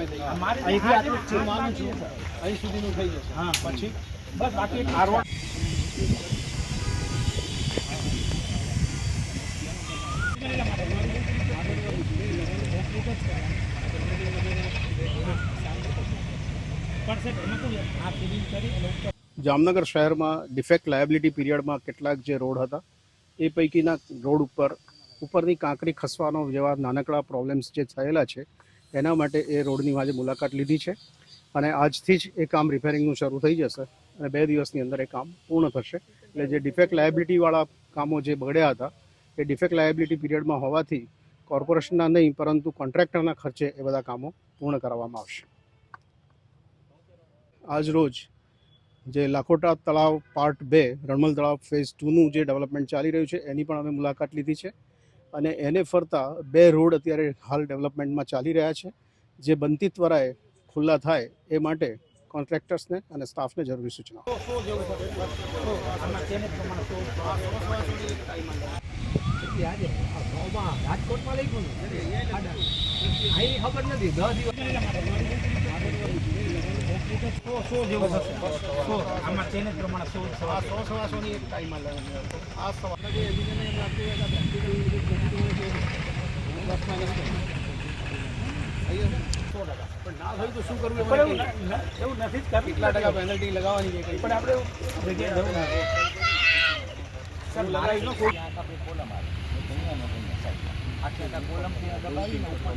અહીંથી આટલું જ છે. માનું છું અહીં સુધીનું થઈ જશે. હા પછી બસ બાકી આ રોડ જામનગર શહેરમાં ડિફેક્ટ લાયબિલિટી પીરિયડમાં કેટલાક જે રોડ હતા એ પૈકીના રોડ ઉપરની કાંકરી ખસવાનો જેવા નાનકડા પ્રોબ્લેમ્સ જે થયેલા છે એના માટે એ રોડની આજે મુલાકાત લીધી છે અને આજથી જ એ કામ રિપેરિંગનું શરૂ થઈ જશે અને 2 દિવસની અંદર એ કામ પૂર્ણ થશે. એટલે જે ડિફેક્ટ લાયબિલિટીવાળા કામો જે બગડ્યા હતા એ ડિફેક્ટ લાયબિલિટી પીરિયડમાં હોવાથી કોર્પોરેશનના નહીં પરંતુ કોન્ટ્રાક્ટરના ખર્ચે એ બધા કામો પૂર્ણ કરવામાં આવશે. આજ રોજ જે લાખોટા તળાવ પાર્ટ 2 રણમલ તળાવ ફેઝ 2નું જે ડેવલપમેન્ટ ચાલી રહ્યું છે એની પણ અમે મુલાકાત લીધી છે અને એને ફરતા 2 રોડ અત્યારે હાલ ડેવલપમેન્ટમાં ચાલી રહ્યા છે જે બનતી ત્વરાએ ખુલ્લા થાય એ માટે કોન્ટ્રાક્ટર્સને અને સ્ટાફને જરૂરી સૂચના રાજકોટમાં લઈ ગયું અહીં ખબર નથી 10 દિવસ આમાં તેને પ્રમાણે 100 ની એક ટાઈમમાં આ ના થયું તો શું કરવું એવું નથી કેટલા ટકા પેનલ્ટી લગાવવાની છે પણ આપણે જગ્યાએ જવું ના સર લગાવી નો કોઈ કોલમ આવે આખી કોલમ દબાવીને ઉપર